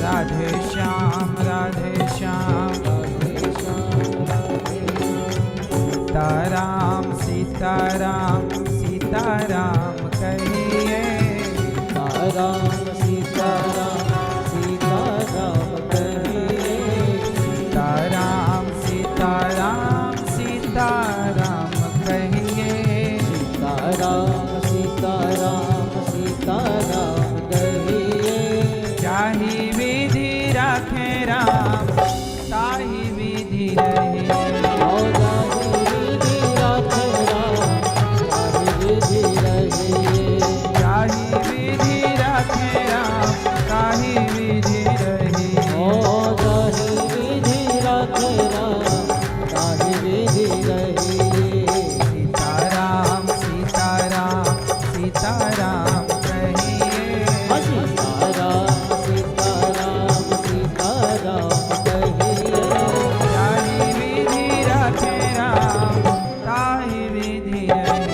राधे श्याम राधे श्याम सीताराम सीताराम सीताराम कहिए सीताराम सीताराम सीताराम कहिए सीताराम सीताराम सीताराम कहिए सीताराम सीताराम सीताराम कहिए जाहि विधि रखे राम ताहि विधि रहे जाहि विधि रखे राम ताहि विधि रहे सीताराम सीताराम सीताराम कहिए जाहि विधि रखे राम ताहि विधि रहे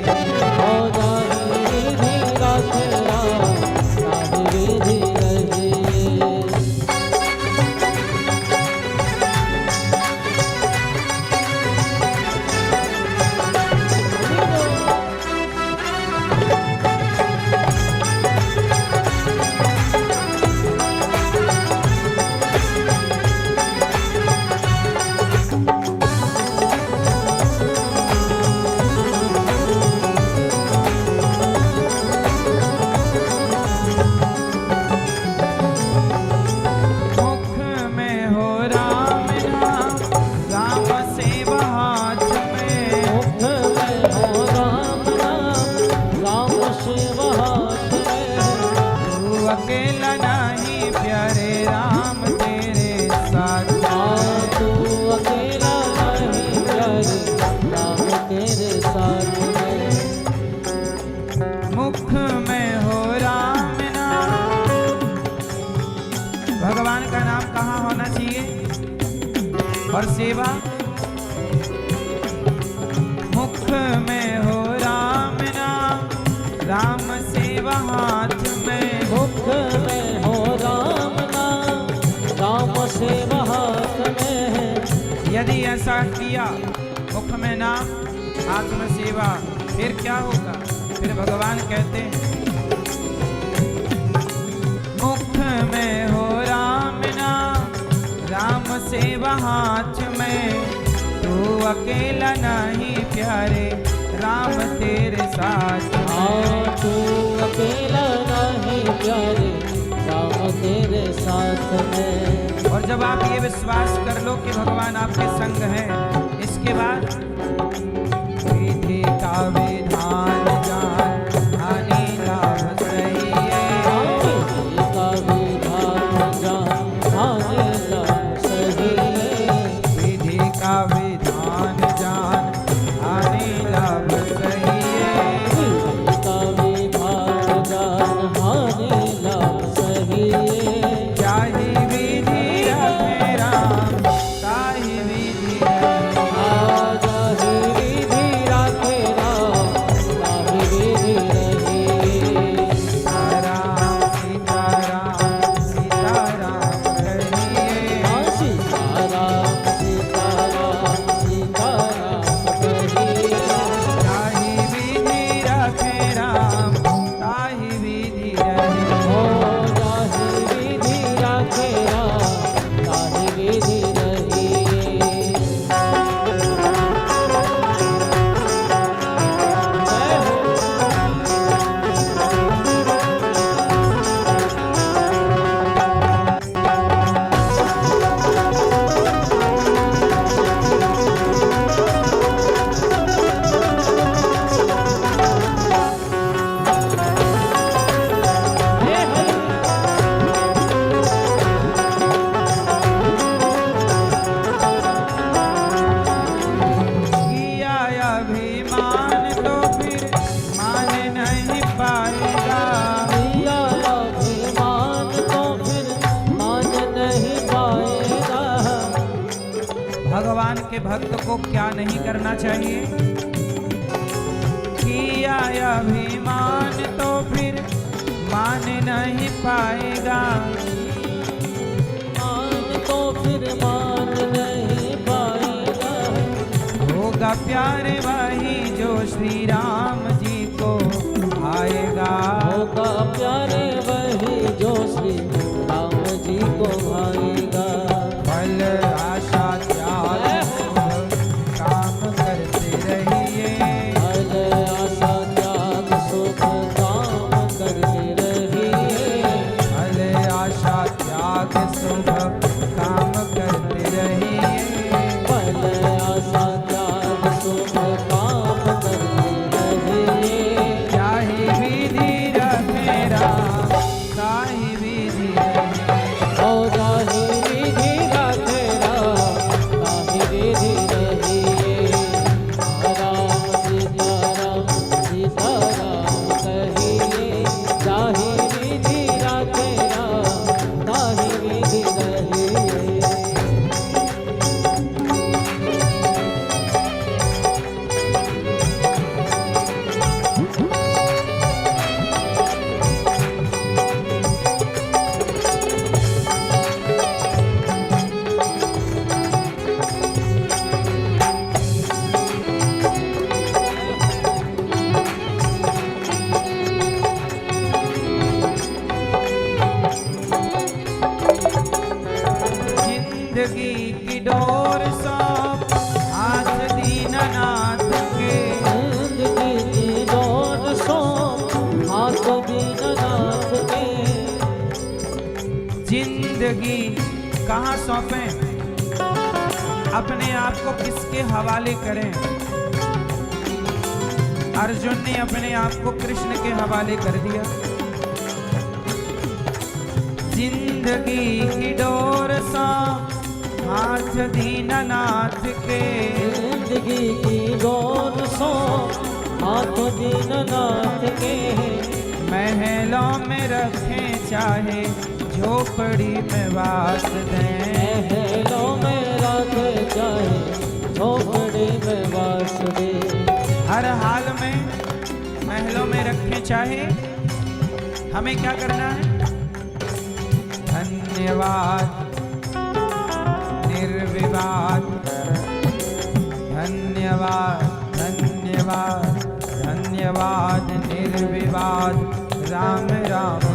मुख में हो राम नाम राम सेवा हाथ में तू अकेला नहीं प्यारे राम तेरे साथ मुख में हो राम नाम भगवान का नाम कहाँ होना चाहिए और सेवा मुख में हो राम नाम राम सेवा हाथ में यदि ऐसा किया मुख में नाम हाथ में सेवा फिर क्या होगा फिर भगवान कहते हैं मुख में हो राम नाम राम सेवा हाथ में तू अकेला नहीं प्यारे राम तेरे साथ तेरे साथ में और जब आप ये विश्वास कर लो कि भगवान आपके संग है इसके बाद विधि का विधान जान हानि लाभ सही विधि का विधान जान हानि लाभ सही जाहि विधि रखे राम ताहि विधि सीताराम सीताराम सीताराम कहिए जाहि विधि रखे राम ताहि विधि रहे किया अभिमान तो फिर मान नहीं पाएगा भगवान के भक्त को क्या नहीं करना चाहिए किया अभिमान तो फिर मान नहीं पाएगा होगा प्यार वही जो श्री राम जी को भाएगा। होगा प्यारे वही जो श्री राम जी को भाएगा। फल आशा त्याग काम करते रहिए। फल आशा त्याग शुभ काम करते रहिए। फल आशा त्याग शुभ काम करते रहिए। फल आशा त्याग शुभ काम करते रहिए। चाहे विधि रखे राम, ताहि विधि रहे। हो जाहि विधि रखे राम, ताहि विधि रहिए। राम सीताराम सीताराम कहिए। जाहि विधि रखे राम, ताहि विधि रहिए। जिंदगी की डोर सौंप हाथ दीननाथ के। जिंदगी की डोर सौंप हाथ दीननाथ के। जिंदगी कहाँ सौंपें, अपने आप को किसके हवाले करें? अर्जुन ने अपने आप को कृष्ण के हवाले कर दिया। जिंदगी की डोर सौंप हाथ दीननाथ के। जिंदगी की डोर सौंप हाथ दीननाथ के। महलों में रखें चाहे झोपड़ी में वास दें। महलों में रखे चाहे झोपड़ी में वास दे। हर हाल में महलों में रखें चाहे, हमें क्या करना है? धन्यवाद निर्विवाद, धन्यवाद धन्यवाद धन्यवाद निर्विवाद। राम राम